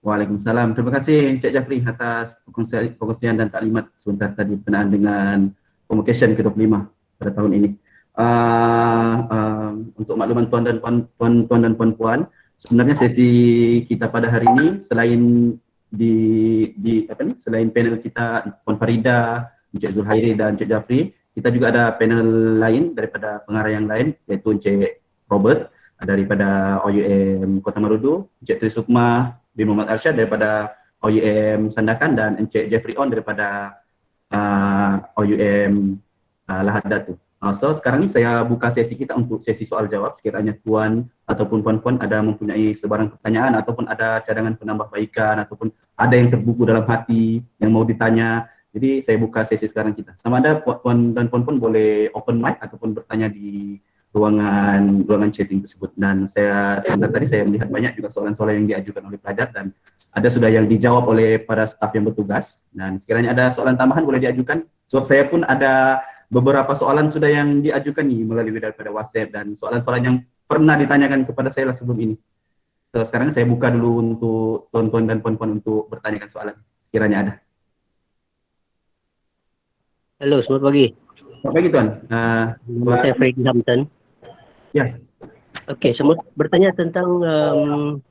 Waalaikumsalam. Terima kasih Encik Jafri atas perkongsian dan taklimat sebentar tadi berkenaan dengan Convocation ke-25 pada tahun ini. Untuk makluman tuan dan puan-puan, sebenarnya sesi kita pada hari ini selain selain panel kita Puan Farida, Encik Zulhairi dan Encik Jafri, kita juga ada panel lain daripada pengarah yang lain, iaitu Encik Robert daripada OUM Kota Marudu, Encik Tri Sukma bin Muhammad Arsyad daripada OUM Sandakan dan Encik Jeffrey On daripada OUM Lahad Datu. So sekarang ni saya buka sesi kita untuk sesi soal jawab. Sekiranya tuan ataupun puan-puan ada mempunyai sebarang pertanyaan ataupun ada cadangan penambahbaikan ataupun ada yang terbuku dalam hati yang mau ditanya. Jadi saya buka sesi sekarang kita. Sama ada puan dan puan-puan boleh open mic ataupun bertanya di ruangan chatting tersebut. Dan sebentar tadi saya melihat banyak juga soalan-soalan yang diajukan oleh pelajar dan ada sudah yang dijawab oleh para staf yang bertugas. Dan sekiranya ada soalan tambahan boleh diajukan. Sebab saya pun ada beberapa soalan sudah yang diajukan nih melalui daripada WhatsApp dan soalan-soalan yang pernah ditanyakan kepada saya sebelum ini. So, sekarang saya buka dulu untuk tuan-tuan dan puan-puan untuk bertanyakan soalan sekiranya ada. Halo, selamat pagi. Selamat pagi tuan. Saya Freddy Hampton. Ya. Okey, saya mau bertanya tentang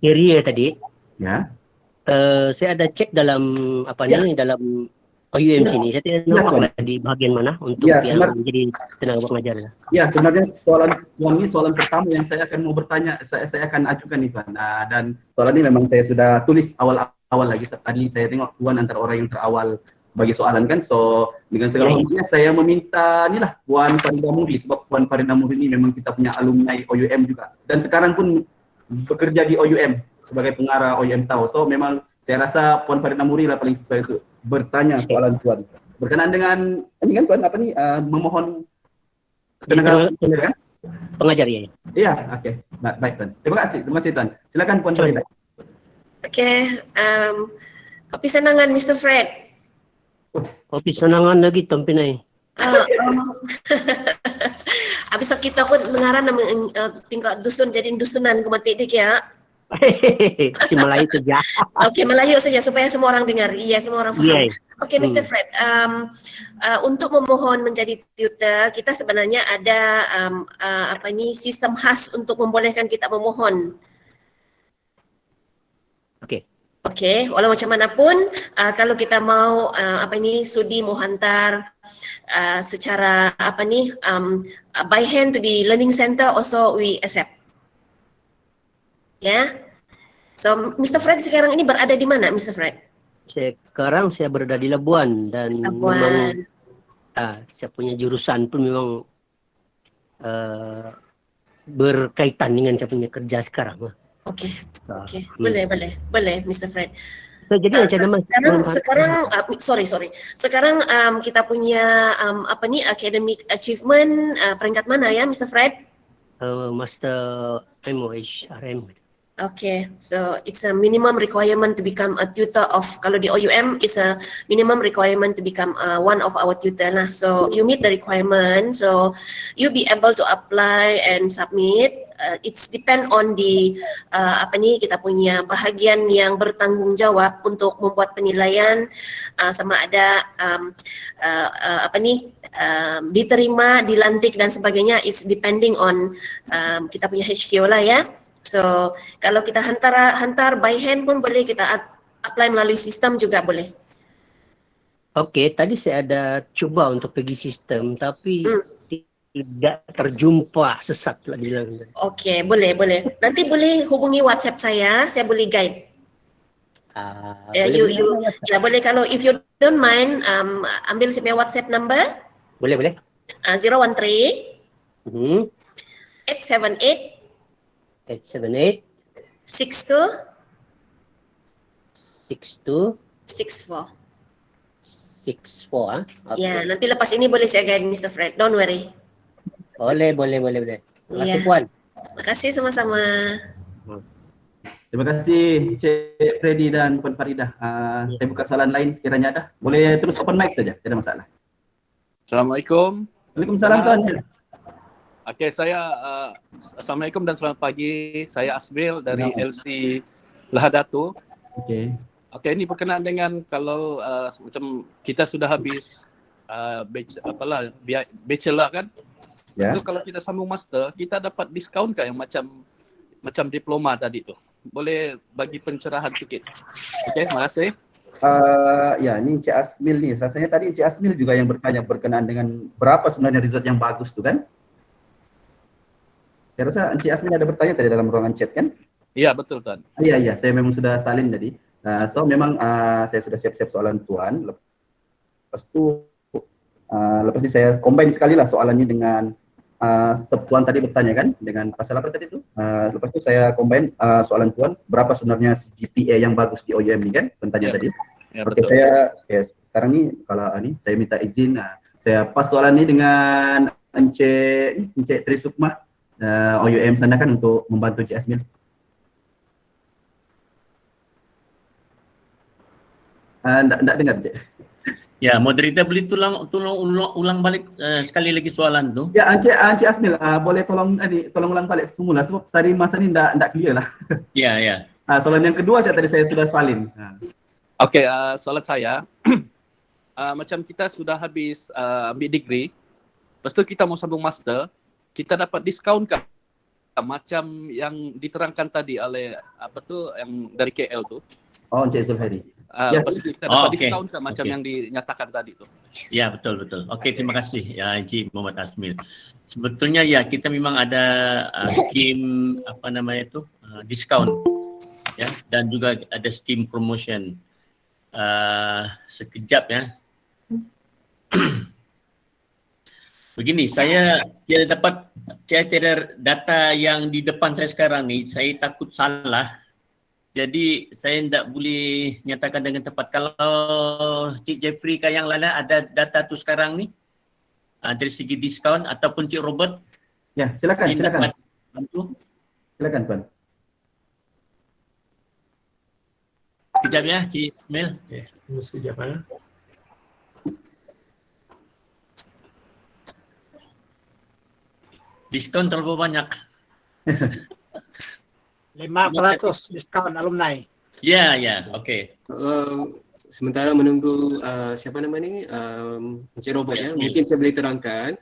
career tadi. Ya. Saya ada cek dalam dalam OUM sini. Saya tidak nampak di bahagian mana untuk yang menjadi tenaga pengajar. Ya, sebenarnya soalan pertama yang saya akan mau bertanya, saya akan ajukan nih Tuan. Dan soalan ini memang saya sudah tulis awal lagi. Tadi saya tengok Tuan antara orang yang terawal bagi soalan kan. So dengan segala hormatnya saya meminta inilah Puan Farida Muri, sebab Puan Farida Muri ini memang kita punya alumni OUM juga. Dan sekarang pun bekerja di OUM sebagai pengarah OUM Tau. So memang saya rasa Puan Farida Muri lah paling sesuai itu bertanya soalan Tuan. Berkenaan dengan ini kan Tuan memohon tenaga kan? Pengajar ya. Iya, okey. Baik Tuan. Terima kasih Tuan. Silakan Puan Farida. Okey, kopi senangan Mr. Fred. Kopi senangan lagi Tuan Pinai. Habis kita pun mengarah nama tingkat dusun jadi dusunan kemati dik ya. Si Melayu saja. Okey, Melayu saja supaya semua orang dengar. Iya, semua orang faham. Okey, Mr. Fred. Untuk memohon menjadi tutor, kita sebenarnya ada sistem khas untuk membolehkan kita memohon. Okey. Okey, walau macam mana pun kalau kita mau sudi mau hantar secara by hand to the learning center also we accept. Ya. So Mr. Fred sekarang ini berada di mana Mr. Fred? Sekarang saya berada di Labuan dan memang saya punya jurusan pun memang berkaitan dengan saya punya kerja sekarang. Okey. Boleh Mr. Fred. So, jadi sekarang kita punya academic achievement peringkat mana ya Mr. Fred? Master MOH RM. Okay, so it's a minimum requirement to become a tutor of, kalau di OUM is a minimum requirement to become one of our tutor lah. So you meet the requirement, so you be able to apply and submit. It's depend on the kita punya bahagian yang bertanggung jawab untuk membuat penilaian sama ada diterima, dilantik dan sebagainya. It's depending on kita punya HQ lah ya. So kalau kita hantar by hand pun boleh, kita apply melalui sistem juga boleh. Okey, tadi saya ada cuba untuk pergi sistem tapi tidak terjumpa, sesat lah bilang. Okey, boleh. Nanti boleh hubungi WhatsApp saya boleh guide. Boleh kalau if you don't mind ambil saya WhatsApp number. Boleh. 013 878 878 62 64. Okay. Ya, nanti lepas ini boleh saya guide Mr. Fred, don't worry. Boleh. Terima kasih Puan. Terima kasih sama-sama. Terima kasih Cik Freddy dan Puan Farida. Saya buka soalan lain sekiranya ada. Boleh terus open mic saja, tidak ada masalah. Assalamualaikum. Waalaikumsalam Tuan. Okey, Assalamualaikum dan selamat pagi. Saya Asbil dari LC Lahad Datu. Okey. Okey, ini berkenaan dengan kalau macam kita sudah habis bachelor kan. Ya. Lepas tu kalau kita sambung master, kita dapat diskaun kan yang macam diploma tadi tu. Boleh bagi pencerahan sikit. Okey, terima kasih. Ya, ini Encik Asmil nih. Rasanya tadi Encik Asmil juga yang bertanya berkenaan dengan berapa sebenarnya result yang bagus tu kan? Saya rasa Encik Asmil ada bertanya tadi dalam ruangan chat kan? Ya, betul Tuan. Iya, saya memang sudah salin tadi. So memang saya sudah siap-siap soalan Tuan. Lepas ini saya combine sekali lah soalannya dengan Tuan tadi bertanya kan dengan pasal apa tadi tu? Lepas itu saya combine soalan Tuan berapa sebenarnya GPA yang bagus di OUM ni kan? Bertanya tadi. Ya, Okey, betul. saya sekarang ni kalau ni saya minta izin saya pas soalan ni dengan Encik Trisukma OUM sana kan untuk membantu Encik Asmil. Enggak dengar Encik. Ya, moderator boleh tolong ulang balik sekali lagi soalan tu. Ya, Encik Asmil boleh tolong ulang balik semula sebab tadi masa ni enggak clear lah. Ya, ya. Soalan yang kedua tadi saya sudah salin. Okey, soalan saya macam kita sudah habis ambil degree, lepas tu kita mau sambung master, kita dapat diskaun ke macam yang diterangkan tadi oleh apa tu yang dari KL tu. Oh, Encik Zulhari. Lepas tu kita dapat okey. diskaun ke macam Okey. yang dinyatakan tadi tu. Ya, betul. Okey, terima kasih ya Encik Muhammad Asmil. Sebetulnya ya kita memang ada skim apa namanya itu diskaun ya dan juga ada skim promotion. Sekejap ya. Begini, saya tiada data yang di depan saya sekarang ni, saya takut salah. Jadi saya tidak boleh nyatakan dengan tepat. Kalau Cik Jeffrey kan yang lain ada data tu sekarang ni dari segi diskaun ataupun Cik Robert. Ya, silakan. Bantu. Silakan Tuan. Sekejap ya Cik Mel. Tunggu sekejap ya. Diskaun terlalu banyak. 5% diskaun alumni. Ya, okey. Sementara menunggu siapa nama ni Encik Robert ya, mungkin saya boleh terangkan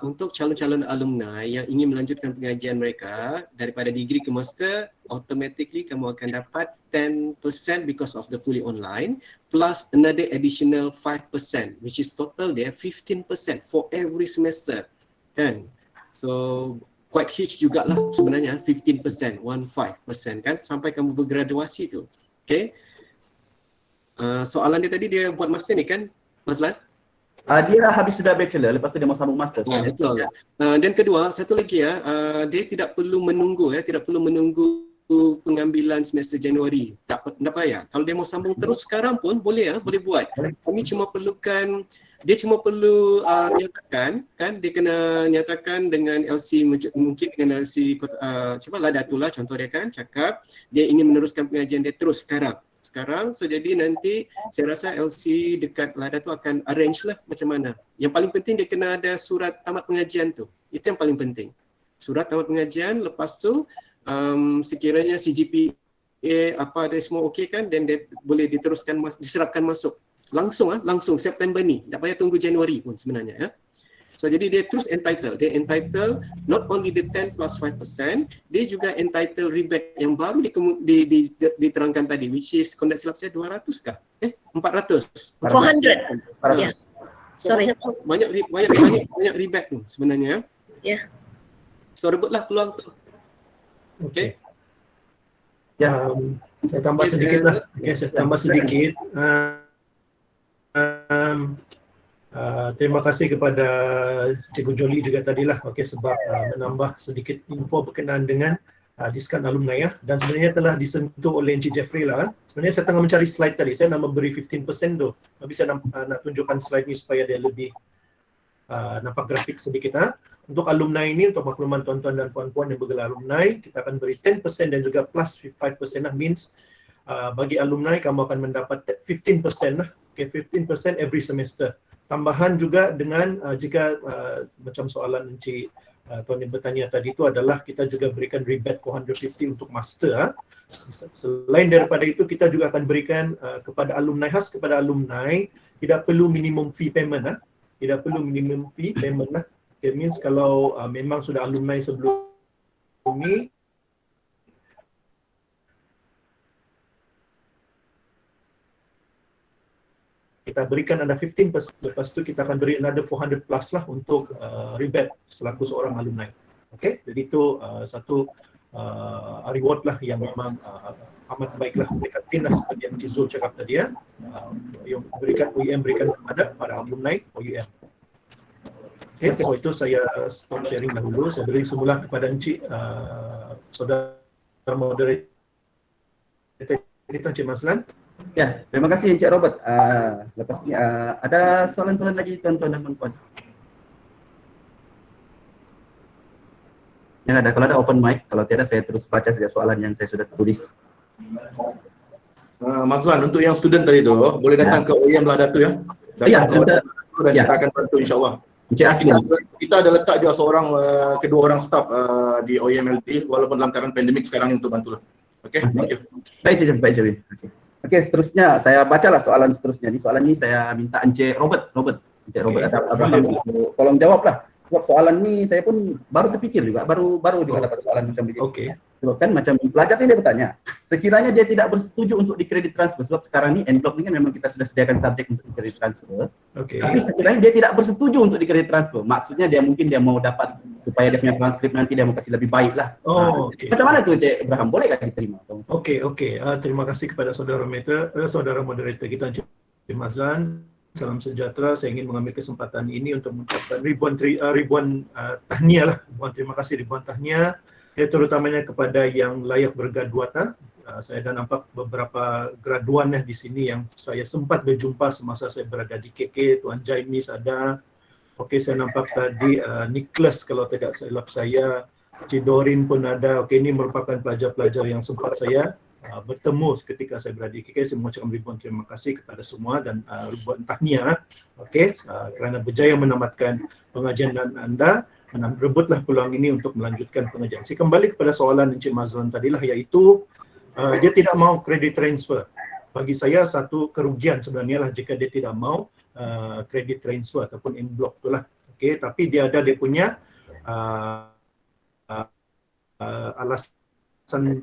untuk calon-calon alumni yang ingin melanjutkan pengajian mereka daripada degree ke master, automatically kamu akan dapat 10% because of the fully online plus another additional 5% which is total dia 15% for every semester kan. So quite huge jugalah sebenarnya 15%, 15% kan sampai kamu bergraduasi tu. Okay. Soalan dia tadi dia buat master ni kan Mas Lan? Dia habis sudah bachelor, lepas tu dia mau sambung master. Betul. Dan kedua, satu lagi dia tidak perlu menunggu pengambilan semester Januari. Tak payah. Kalau dia mau sambung terus sekarang pun boleh boleh buat. Kami cuma perlukan nyatakan kan, dia kena nyatakan dengan LC mungkin dengan LC Ladatulah contoh dia kan cakap dia ingin meneruskan pengajian dia terus sekarang. So jadi nanti saya rasa LC dekat Ladatu akan arrange lah macam mana. Yang paling penting dia kena ada surat tamat pengajian tu. Itu yang paling penting. Surat tamat pengajian, lepas tu sekiranya CGPA apa ada semua okey kan, dan dia boleh diteruskan diserapkan masuk. Langsung September ni. Tak payah tunggu Januari pun sebenarnya ya. So jadi dia terus entitled. Dia entitled not only the 10 plus 5%, dia juga entitled rebate yang baru diterangkan tadi, which is kalau tak silap saya 200 kah? 400. 400. Ya. Sorry. Banyak rebate tu sebenarnya. Ya. So rebutlah peluang tu. Okay. Ya, saya tambah sedikit lah. Okay, saya tambah sedikit. Terima kasih kepada Cikgu Joli juga tadilah sebab menambah sedikit info berkenaan dengan diskaun alumni ya, dan sebenarnya telah disentuh oleh Encik Jeffrey lah. Sebenarnya saya tengah mencari slide tadi, saya nak memberi 15% tu, tapi saya nak tunjukkan slide ni supaya dia lebih nampak grafik sedikit. Untuk alumni ini, untuk makluman tuan-tuan dan puan-puan yang bergelar alumni, kita akan beri 10% dan juga plus 5% lah, means bagi alumni kamu akan mendapat 15% lah, 15% every semester. Tambahan juga dengan jika macam soalan Encik tuan yang bertanya tadi itu adalah kita juga berikan rebate 450 untuk master. Selain daripada itu kita juga akan berikan kepada alumni, khas kepada alumni, tidak perlu minimum fee payment tidak perlu minimum fee payment It means kalau memang sudah alumni sebelum ini, kita berikan anda 15%, lepas tu kita akan beri another 400 plus lah untuk rebate selaku seorang alumni. Okay, jadi itu satu reward lah yang memang amat baiklah prihatin lah seperti yang Cik Zul cakap tadi yang berikan OUM berikan kepada para alumni OUM. Okay, so itu saya stop sharing dahulu. Saya beri semula kepada Encik saudara moderator kita Encik Mazlan. Ya, terima kasih Encik Robert. Lepas ni ada soalan-soalan lagi tuan-tuan dan puan-puan? Yang ada, kalau ada open mic, kalau tiada saya terus baca saja soalan yang saya sudah tulis. Mazlan, untuk yang student tadi tu, boleh datang ke OEM lah Datuk ya. Ya, dan kita akan bantu insyaAllah. Encik Asli. Kita ada letak juga seorang, kedua orang staff di OEMLD walaupun dalam keadaan pandemik sekarang ni untuk bantulah. Okay, thank you. Baik, Cik. Okey, seterusnya saya bacalah soalan seterusnya. Ni soalan ni saya minta Encik Robert. Encik Robert Abraham tolong jawablah. Sebab soalan ni saya pun baru terfikir juga, baru juga dapat soalan macam begini. Okey. Sebab kan macam pelajar ni dia bertanya, sekiranya dia tidak bersetuju untuk di-credit transfer, sebab sekarang ni N-Block ni kan memang kita sudah sediakan subjek untuk di-credit transfer. Okey. Tapi sekiranya dia tidak bersetuju untuk di-credit transfer, maksudnya dia mungkin dia mau dapat supaya dia punya transkrip nanti dia mau kasih lebih baik lah. Okey. Macam mana tu Encik Abraham? Bolehkah diterima? Okey. Terima kasih kepada saudara moderator kita Encik Mazlan. Salam sejahtera. Saya ingin mengambil kesempatan ini untuk mengucapkan ribuan tahniah lah. Terima kasih ribuan tahniah. Terutamanya kepada yang layak bergraduat. Saya dah nampak beberapa graduan di sini yang saya sempat berjumpa semasa saya berada di KK. Tuan Jaimis ada. Okey, saya nampak tadi Nicholas kalau tidak silap saya. Cik Dorin pun ada. Okey, ini merupakan pelajar-pelajar yang sempat saya bertemu ketika saya berada di KK. Saya mengucapkan ribuan terima kasih kepada semua dan ribuan tahniah kerana berjaya menamatkan pengajian anda, merebutlah peluang ini untuk melanjutkan pengajian. Saya kembali kepada soalan Encik Mazlan tadilah, iaitu dia tidak mahu credit transfer. Bagi saya satu kerugian sebenarnya lah jika dia tidak mahu credit transfer ataupun in-block itulah. Okey, tapi dia ada dia punya alasan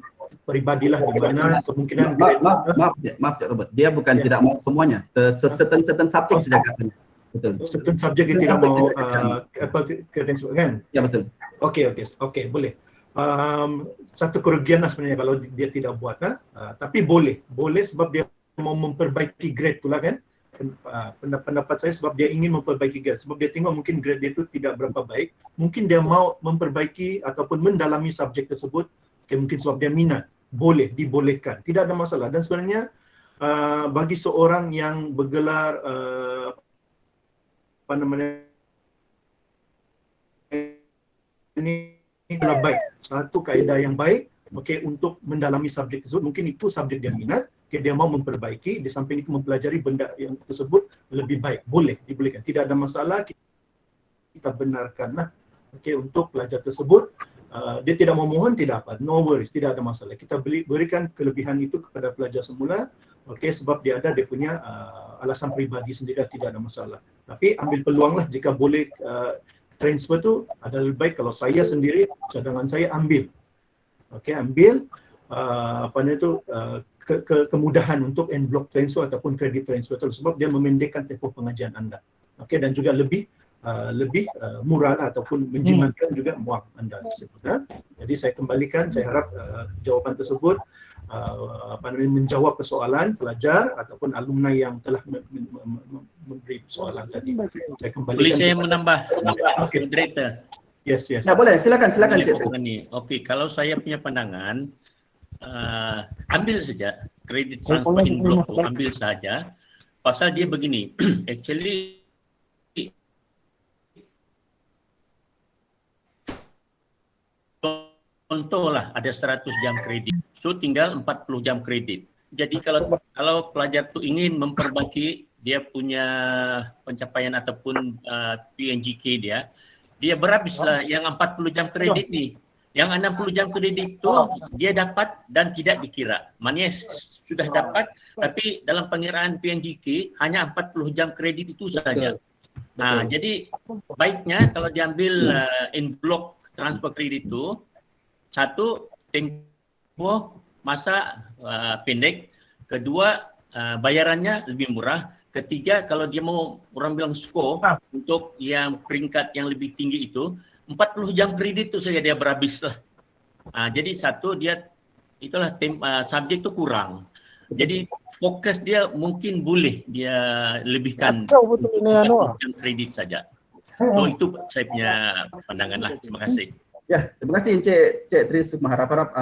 peribadilah di mana kemungkinan maaf Robert, dia bukan tidak mau semuanya, certain subjek saja katanya. Betul. Certain subjek dia tidak mau transfer kan? Ya betul. Okey, boleh. Satu kerugian lah sebenarnya kalau dia tidak buat tapi boleh sebab dia mau memperbaiki grade pula kan. Pendapat saya sebab dia ingin memperbaiki grade, sebab dia tengok mungkin grade dia itu tidak berapa baik, mungkin dia mau memperbaiki ataupun mendalami subjek tersebut. Mungkin sebab dia minat, dibolehkan, tidak ada masalah. Dan sebenarnya bagi seorang yang bergelar ini adalah baik, satu kaedah yang baik untuk mendalami subjek tersebut. Mungkin itu subjek dia minat, dia mau memperbaiki, di samping itu mempelajari benda yang tersebut lebih baik, dibolehkan, tidak ada masalah, kita benarkanlah untuk pelajar tersebut. Dia tidak memohon, tidak apa, no worries, tidak ada masalah. Kita berikan kelebihan itu kepada pelajar semula, sebab dia punya alasan peribadi sendiri, tidak ada masalah. Tapi ambil peluanglah jika boleh transfer tu ada lebih baik. Kalau saya sendiri, cadangan saya ambil. Ambil kemudahan untuk N-block transfer ataupun credit transfer tu, sebab dia memendekkan tempoh pengajian anda. Dan juga lebih murah ataupun menjimatkan juga wang anda tersebut. Jadi saya kembalikan, saya harap jawapan tersebut menjawab persoalan pelajar ataupun alumni yang telah memberi soalan tadi. Saya kembalikan. Boleh saya menambah moderator? Yes. Ya boleh, silakan Cik. Okey, kalau saya punya pandangan, ambil saja kredit transfer in block tu, ambil saja. Pasal dia begini, actually contohlah ada 100 jam kredit, so tinggal 40 jam kredit. Jadi kalau pelajar tu ingin memperbaiki dia punya pencapaian ataupun PNGK dia dia berhabislah yang 40 jam kredit ni. Yang 60 jam kredit tu dia dapat dan tidak dikira. Maknanya sudah dapat tapi dalam pengiraan PNGK hanya 40 jam kredit itu saja. Jadi baiknya kalau diambil in block transfer kredit itu, satu tempoh masa pendek, kedua bayarannya lebih murah, ketiga kalau dia mau orang bilang skor untuk yang peringkat yang lebih tinggi itu 40 jam kredit itu saja dia berhabis lah. Jadi satu dia itulah subjek itu kurang. Jadi fokus dia mungkin boleh dia lebihkan 40 jam kredit saja. So itu saya punya pandangan lah. Terima kasih. Ya, terima kasih Encik Tri Sukma. Harap-harap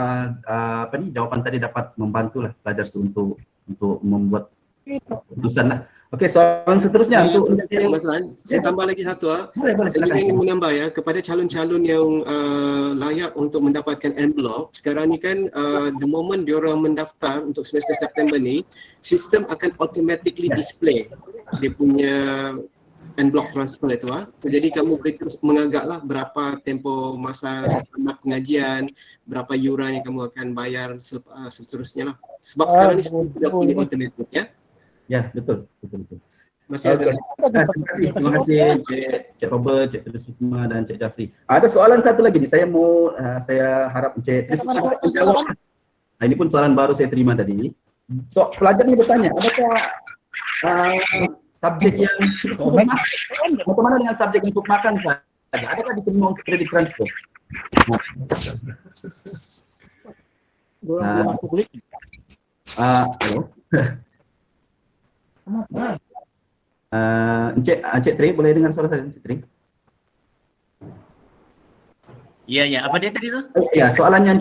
jawapan tadi dapat membantulah pelajar itu untuk membuat keputusan lah. Okey, soalan seterusnya untuk Mas Ran, saya tambah lagi satu. Boleh, Saya silakan. ingin menambah ya kepada calon-calon yang layak untuk mendapatkan en block. Sekarang ni kan the moment diorang mendaftar untuk semester September ni, sistem akan automatically display dia punya en block transfer itu. So, jadi kamu boleh terus mengagaklah berapa tempoh masa pengajian, berapa yuran yang kamu akan bayar seterusnya lah. Sebab sekarang ni sudah fully automatic ya. Ya, betul. Masih ada. Terima kasih Cik Robert, Cik Tri Sukma dan Cik Jafri. Ada soalan satu lagi ni, saya harap Cik Tri Sukma menjawab. Ini pun soalan baru saya terima tadi. So, pelajar ni bertanya, adakah subjek yang cukup makan? Bagaimana dengan subjek yang cukup makan saja? Adakah diterima untuk kredit transfer? Halo. Encik Tri, boleh dengar suara saya, Encik Tri? Ya. Apa dia tadi tu? Ya, soalannya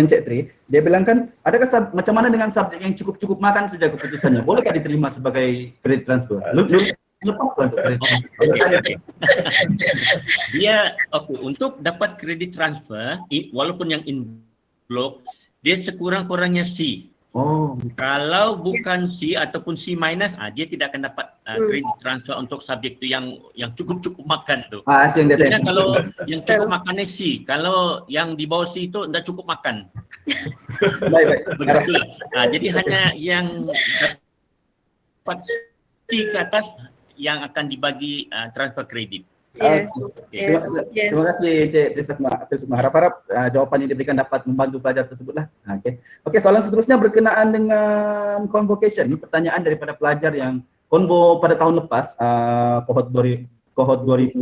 Encik Tri, dia bilang kan, adakah macam mana dengan subjek yang cukup makan saja keputusannya? Bolehkah diterima sebagai kredit transfer? Lepas untuk kredit transfer. Okay. Dia untuk dapat kredit transfer, walaupun yang in block, dia sekurang-kurangnya C. Oh. Kalau bukan C ataupun C minus, dia tidak akan dapat kredit transfer untuk subjek tu yang cukup makan tu. Itu yang dia tanya. Kalau yang cukup makannya C, kalau yang di bawah C itu tidak cukup makan. Baik. Begitulah. Jadi hanya yang dapat C ke atas yang akan dibagi transfer kredit. Yes. Terima kasih Cik Tri Sukma. Harap-harap jawapan yang diberikan dapat membantu pelajar tersebutlah. Okey, soalan seterusnya berkenaan dengan convocation. Ini pertanyaan daripada pelajar yang konvo pada tahun lepas, kohort 2020.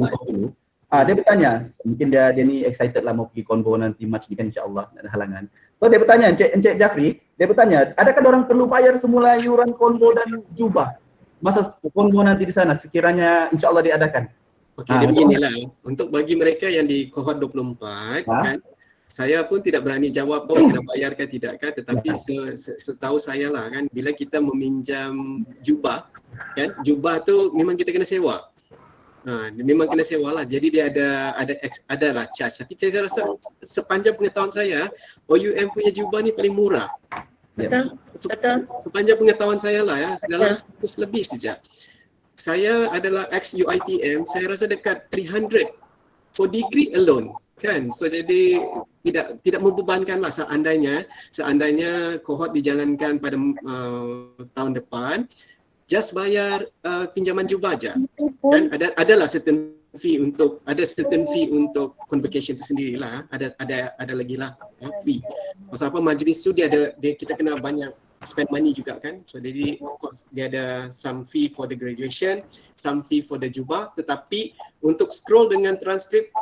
Dia bertanya, mungkin dia ni excited lah mau pergi konvo nanti March ni kan, insya-Allah tak ada halangan. So dia bertanya, Encik Jafri, dia bertanya, adakah orang perlu bayar semula yuran konvo dan jubah masa konvo nanti di sana sekiranya insya-Allah diadakan? Okey, dia beginilah. Untuk bagi mereka yang di kohort 24 kan, saya pun tidak berani jawab kena bayar ke tidak kan, tetapi setahu saya lah kan, bila kita meminjam jubah kan, jubah tu memang kita kena sewa. Memang kena sewa lah. Jadi dia ada lah charge. Tapi saya rasa sepanjang pengetahuan saya, OUM punya jubah ni paling murah. Betul. Sepanjang pengetahuan saya lah ya, dalam 100 lebih saja. Saya adalah ex-UiTM, saya rasa dekat 300 for degree alone kan. So jadi tidak membebankan lah seandainya kohort dijalankan pada tahun depan, just bayar pinjaman jubah aja. Kan adalah certain fee untuk convocation itu sendirilah. Ada lagi lah fee. Pasal apa, majlis tu kita kena banyak spend money juga kan. So jadi of course dia ada some fee for the graduation, some fee for the jubah, tetapi untuk scroll dengan transkrip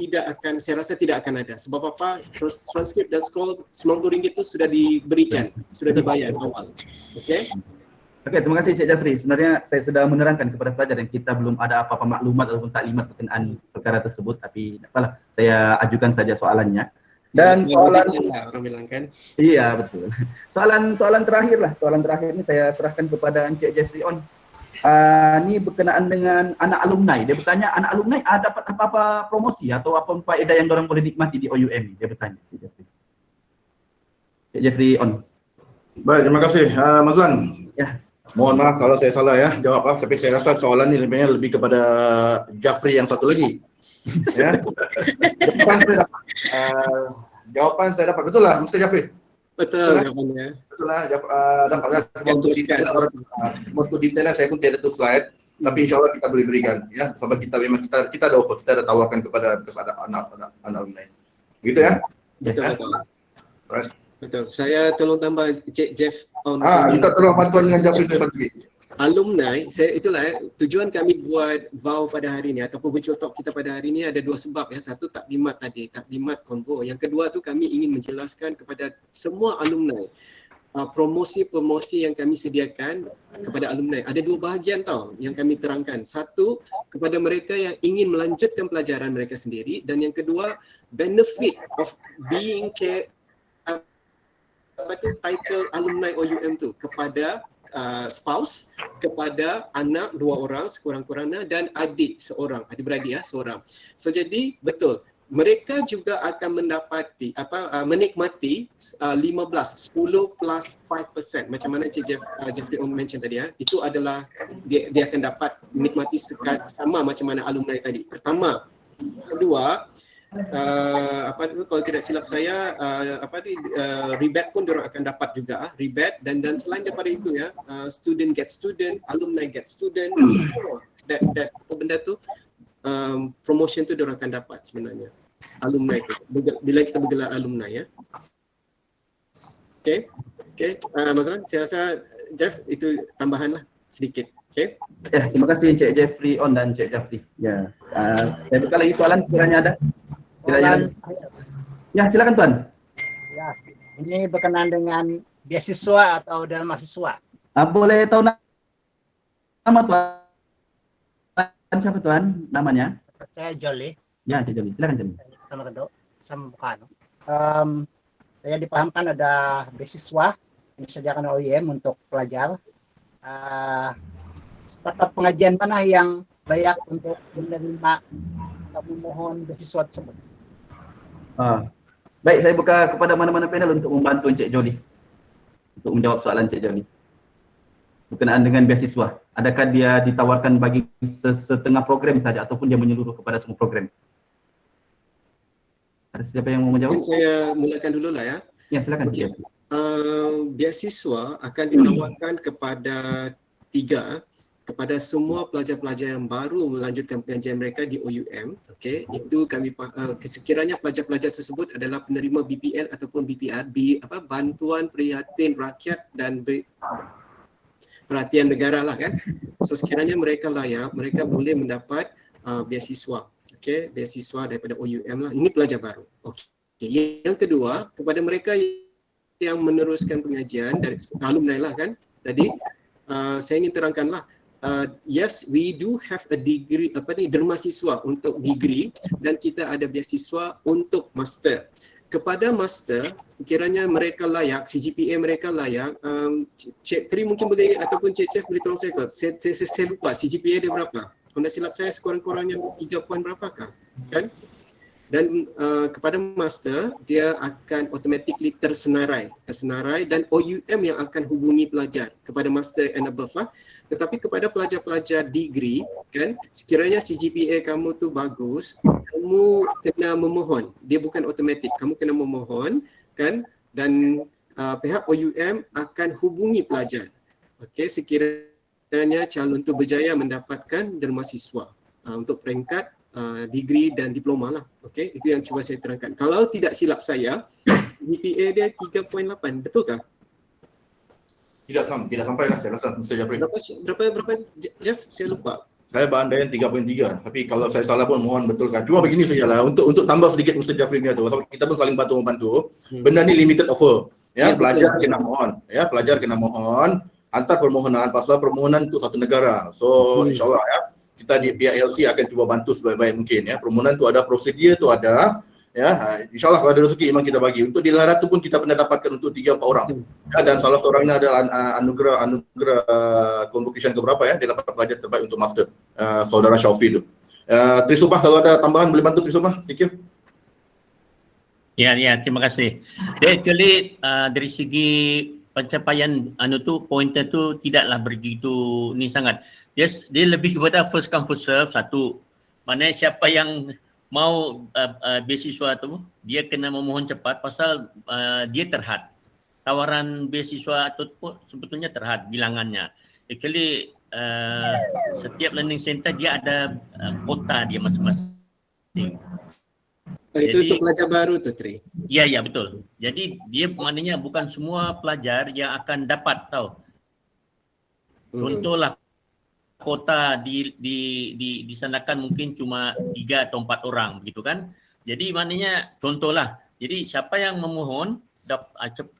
saya rasa tidak akan ada. Sebab apa? Transkrip dan scroll RM90 itu sudah diberikan, sudah dibayar awal. Okey, terima kasih Cik Jafri. Sebenarnya saya sudah menerangkan kepada pelajar yang kita belum ada apa-apa maklumat ataupun taklimat berkenaan perkara tersebut, tapi tak apalah, saya ajukan saja soalannya. Dan soalan orang bilang kan. Iya, betul. Soalan terakhir ni saya serahkan kepada Encik Jafri On. Ni berkenaan dengan anak alumni. Dia bertanya, anak alumni dapat apa-apa promosi atau apa faedah yang orang boleh nikmati di OUM? Dia bertanya. Cik Jafri On. Baik, terima kasih Mas Wan. Ya. Mohon maaf kalau saya salah ya jawab, tapi saya rasa soalan ni lebih kepada Jafri yang satu lagi. Ya. Jawapan saya dapat. Jawapan saya dapat. Betul lah, Mr. Jafri. Betul jawapannya. Betul lah, dapat lah. Untuk detailnya saya pun tiada tu slide. Tapi insyaAllah kita boleh berikan. Ya, sebab kita memang kita ada offer, kita ada tawarkan kepada bekas anak alumni. Gitu ya? Betul, Ya. betul. Right. Betul. Saya tolong tambah Cik Jeff on Minta tolong bantuan dengan Jafri saya satu lagi. alumni. Tujuan kami buat VAU pada hari ini ataupun virtual talk kita pada hari ini ada dua sebab ya. Satu takdimat tadi, takdimat konvo. Yang kedua tu kami ingin menjelaskan kepada semua alumni promosi-promosi yang kami sediakan kepada alumni. Ada dua bahagian tau yang kami terangkan. Satu, kepada mereka yang ingin melanjutkan pelajaran mereka sendiri, dan yang kedua, benefit of being title alumni OUM tu kepada spouse, kepada anak 2 orang sekurang-kurangnya dan adik seorang, adik-beradik seorang. So jadi betul, mereka juga akan mendapati menikmati 10 plus 5% macam mana Cik Jeffrey mention tadi itu adalah dia akan dapat menikmati sama macam mana alumni tadi. Pertama, kedua, kalau tidak silap saya rebate pun diorang akan dapat juga rebate, dan selain daripada itu ya, student get student, alumni get student, semua that benda tu promotion tu diorang akan dapat sebenarnya alumni tu bila kita bergelar alumni ya. Okay, Mas Ran, saya rasa Jeff itu tambahan lah sedikit. Okay. Ya, terima kasih Cik Jeffrey On dan Cik Jafri. Ya, saya buka lagi soalan sekiranya ada. Ya, silakan Tuan. Ya, ini berkenaan dengan beasiswa atau dalam mahasiswa. Boleh tahu nama Tuan? Siapa Tuan namanya? Saya Jolly. Ya, Cik Jolly. Silakan Jolly. Sama Kedok, sama Bukano. Saya dipahamkan ada beasiswa yang disediakan OIM untuk pelajar. Startup pengajian mana yang layak untuk menerima atau memohon beasiswa tersebut? Baik, saya buka kepada mana-mana panel untuk membantu Cik Jolly untuk menjawab soalan Cik Jolly berkenaan dengan beasiswa. Adakah dia ditawarkan bagi setengah program saja ataupun dia menyeluruh kepada semua program? Ada siapa yang mau menjawab? Mungkin saya mulakan dulu lah ya. Ya, silakan. Okay. Beasiswa akan ditawarkan kepada semua pelajar-pelajar yang baru melanjutkan pengajian mereka di OUM. Okey, itu kami sekiranya pelajar-pelajar tersebut adalah penerima BPL ataupun BPR, bantuan prihatin rakyat dan perhatian negara lah kan. So sekiranya mereka layak, mereka boleh mendapat beasiswa. Okey, beasiswa daripada OUM lah. Ini pelajar baru. Okey. Yang kedua, kepada mereka yang meneruskan pengajian dari alumni lah kan. Tadi saya ingin terangkanlah. Yes, we do have a degree, dermasiswa untuk degree, dan kita ada beasiswa untuk master. Kepada master, sekiranya mereka layak, CGPA mereka layak, Cik Tri mungkin boleh ataupun Cik Chef boleh tolong saya ke? Saya lupa CGPA dia berapa. Kalau tak silap saya sekurang-kurangnya 3 poin berapakah? Kan? Dan kepada master, dia akan automatically tersenarai dan OUM yang akan hubungi pelajar kepada master and above lah. Tetapi kepada pelajar-pelajar degree kan, sekiranya CGPA kamu tu bagus, kamu kena memohon. Dia bukan automatik, kamu kena memohon kan, dan pihak OUM akan hubungi pelajar. Okey, sekiranya calon tu berjaya mendapatkan dermasiswa untuk peringkat degree dan diploma lah. Okey, itu yang cuba saya terangkan. Kalau tidak silap saya, GPA dia 3.8, betulkah? Tidak sampai lah saya rasa Mr. Jafri. Berapa Jeff? Saya lupa. Saya berandaian 3.3, tapi kalau saya salah pun mohon betulkan. Cuma begini sajalah, untuk tambah sedikit Mr. Jafri ni tu, kita pun saling bantu-membantu. Benda ni limited offer. Ya, pelajar kena mohon. Ya, pelajar kena mohon, hantar permohonan, pasal permohonan itu satu negara. So insyaAllah ya, kita di pihak LC akan cuba bantu sebaik-baik mungkin ya. Permohonan tu ada, prosedur tu ada. Ya, insyaAllah kalau ada rezeki memang kita bagi. Untuk di Larat tu pun kita pernah dapatkan untuk 3-4 orang. Ya, dan salah seorangnya adalah anugerah convocation ke berapa ya, dia dapat pelajar terbaik untuk master. Saudara Syaufi tu. Trisubah kalau ada tambahan boleh bantu Trisubah. Thank you. Ya, terima kasih. Jadi actually dari segi pencapaian pointer tu tidaklah begitu ni sangat. Dia lebih kepada first come first serve. Satu, Maknanya siapa yang mau beasiswa tu, dia kena memohon cepat pasal dia terhad. Tawaran beasiswa tu pun sebetulnya terhad bilangannya. Actually setiap learning center dia ada kota dia masing-masing. Itu Jadi- untuk pelajar baru tu, Tri. Ya, ya betul. Jadi dia maknanya bukan semua pelajar yang akan dapat tahu. Contohlah kota disanakan mungkin cuma 3 atau 4 orang begitu kan. Jadi maknanya contohlah. Jadi siapa yang memohon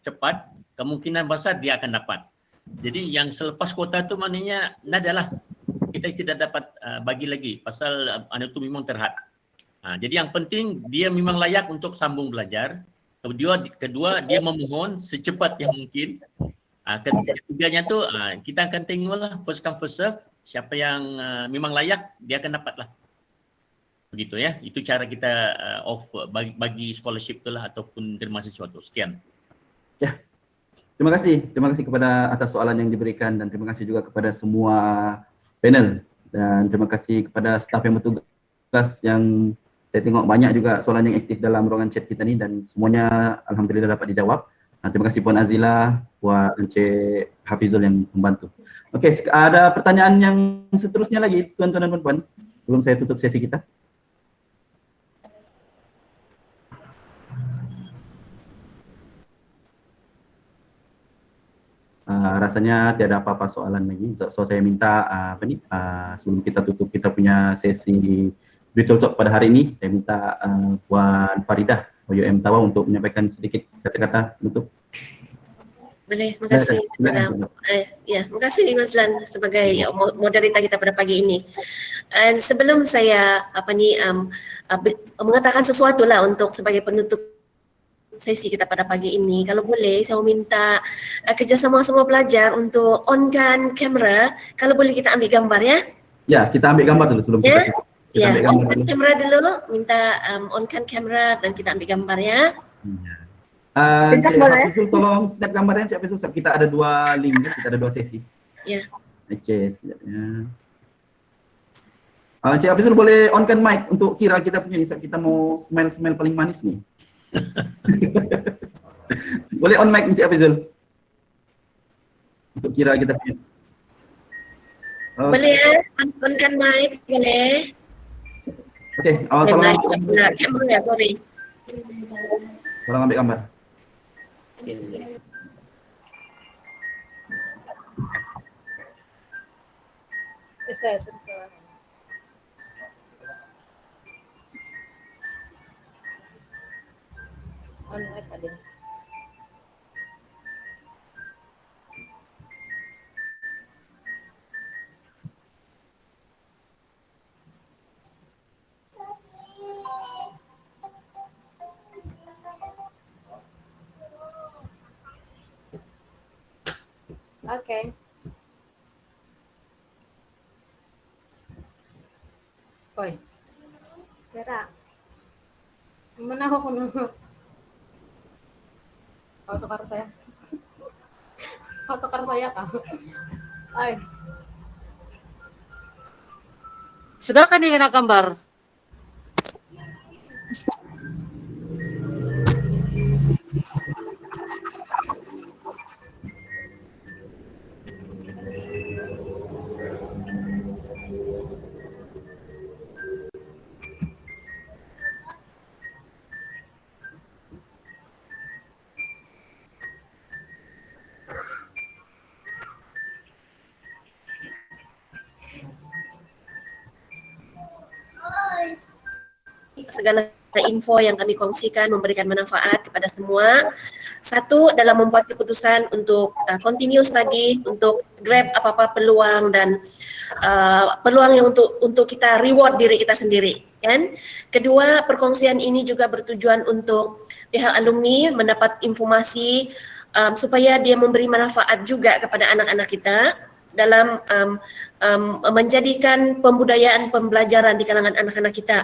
cepat, kemungkinan besar dia akan dapat. Jadi yang selepas kota tu maknanya nadalah kita tidak dapat bagi lagi pasal anu tu memang terhad. Jadi yang penting dia memang layak untuk sambung belajar. Kedua dia memohon secepat yang mungkin. Ketiganya tu kita akan tengoklah first come first serve, siapa yang memang layak dia akan dapatlah. Begitu ya. Itu cara kita bagi scholarship tu lah ataupun terima sesuatu. Sekian. Ya. Terima kasih kepada atas soalan yang diberikan dan terima kasih juga kepada semua panel dan terima kasih kepada staf yang bertugas yang saya tengok banyak juga soalan yang aktif dalam ruangan chat kita ni dan semuanya alhamdulillah dapat dijawab. Terima kasih Puan Azila, Puan Encik Hafizul yang membantu. Okey, ada pertanyaan yang seterusnya lagi tuan-tuan dan puan-puan sebelum saya tutup sesi kita. Rasanya tiada apa-apa soalan lagi. So saya minta sebelum kita tutup kita punya sesi virtual talk pada hari ini, saya minta Puan Faridah OUM Tawau untuk menyampaikan sedikit kata-kata untuk. Boleh, terima kasih. Terima kasih Mas Lan sebagai moderator kita pada pagi ini. Dan sebelum saya mengatakan sesuatu lah untuk sebagai penutup sesi kita pada pagi ini, kalau boleh saya minta kerjasama semua pelajar untuk onkan kamera. Kalau boleh kita ambil gambar ya. Ya, kita ambil gambar dulu sebelum kita tutup. Ya, onkan kamera dulu, minta onkan kamera dan kita ambil gambar ya. Encik Hafizul tolong snap gambarnya Encik Hafizul. Kita ada 2 link, kita ada 2 sesi. Ya. Okey, sekejapnya. Encik Hafizul boleh onkan mic untuk kira kita punya ni, kita mau smile paling manis ni. Boleh on mic Encik Hafizul. Untuk kira kita punya. Boleh ya, onkan mic, boleh. Okey, tolong ambil kamera ya, sorry. Tolong ambil gambar. Okay. Oi. Kira. Mana ako kuno? Autocar saya. Autocar saya kah? Ay. Sudah kan yang gambar? Segala info yang kami kongsikan memberikan manfaat kepada semua. Satu, dalam membuat keputusan untuk continue study, untuk grab apa-apa peluang dan peluang yang untuk kita reward diri kita sendiri, kan? Kedua, perkongsian ini juga bertujuan untuk pihak alumni mendapat informasi supaya dia memberi manfaat juga kepada anak-anak kita dalam menjadikan pembudayaan pembelajaran di kalangan anak-anak kita.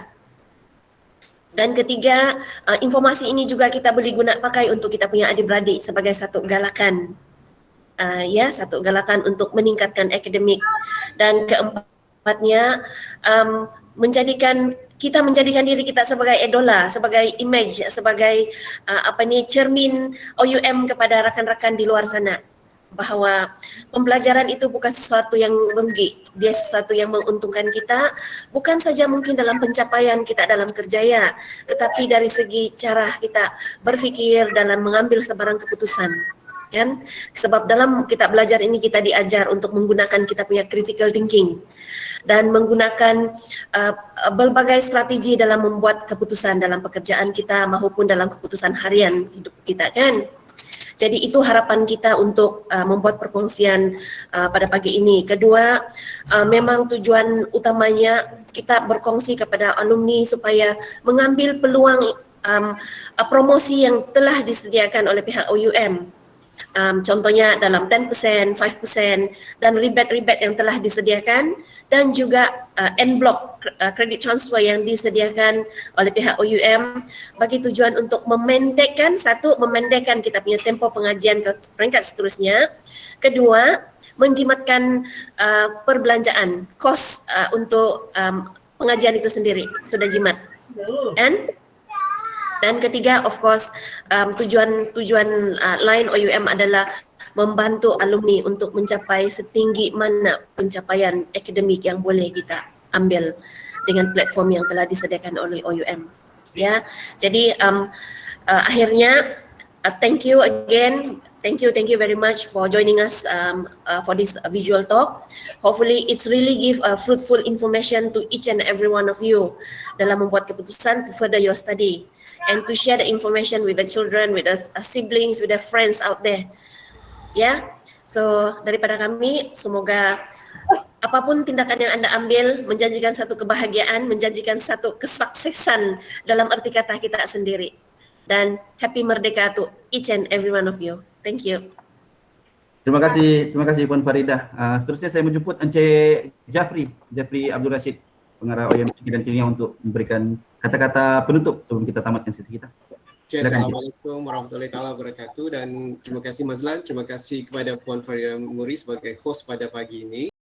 Dan ketiga, informasi ini juga kita boleh guna pakai untuk kita punya adik-beradik sebagai satu galakan, satu galakan untuk meningkatkan akademik. Dan keempatnya, menjadikan diri kita sebagai idola, sebagai image, sebagai cermin OUM kepada rakan-rakan di luar sana, bahawa pembelajaran itu bukan sesuatu yang merugi, dia sesuatu yang menguntungkan kita, bukan saja mungkin dalam pencapaian kita dalam kerjaya, tetapi dari segi cara kita berfikir dalam mengambil sebarang keputusan. Kan? Sebab dalam kita belajar ini kita diajar untuk menggunakan kita punya critical thinking dan menggunakan berbagai strategi dalam membuat keputusan dalam pekerjaan kita maupun dalam keputusan harian hidup kita, kan? Jadi itu harapan kita untuk membuat perkongsian pada pagi ini. Kedua, memang tujuan utamanya kita berkongsi kepada alumni supaya mengambil peluang promosi yang telah disediakan oleh pihak OUM. Contohnya dalam 10%, 5% dan rebate yang telah disediakan, dan juga en-block credit transfer yang disediakan oleh pihak OUM bagi tujuan untuk memendekkan kita punya tempoh pengajian ke peringkat seterusnya. Kedua, menjimatkan perbelanjaan, kos untuk pengajian itu sendiri sudah jimat. Dan ketiga, of course, tujuan lain OUM adalah membantu alumni untuk mencapai setinggi mana pencapaian akademik yang boleh kita ambil dengan platform yang telah disediakan oleh OUM. Ya, jadi akhirnya thank you again. Thank you very much for joining us for this visual talk. Hopefully it's really give fruitful information to each and every one of you dalam membuat keputusan to further your study and to share the information with the children, with the siblings, with the friends out there. Ya, so daripada kami, semoga apapun tindakan yang Anda ambil menjanjikan satu kebahagiaan, menjanjikan satu kesuksesan dalam arti kata kita sendiri. Dan happy merdeka to each and every one of you. Thank you. Terima kasih Puan Faridah. Seterusnya saya menjemput Encik Jafri Abdul Rashid, pengarah OUM dan Kinia, untuk memberikan kata-kata penutup sebelum kita tamatkan sesi kita. Assalamualaikum warahmatullahi wabarakatuh, dan terima kasih Mazlan, terima kasih kepada Puan Faridah Muri sebagai host pada pagi ini.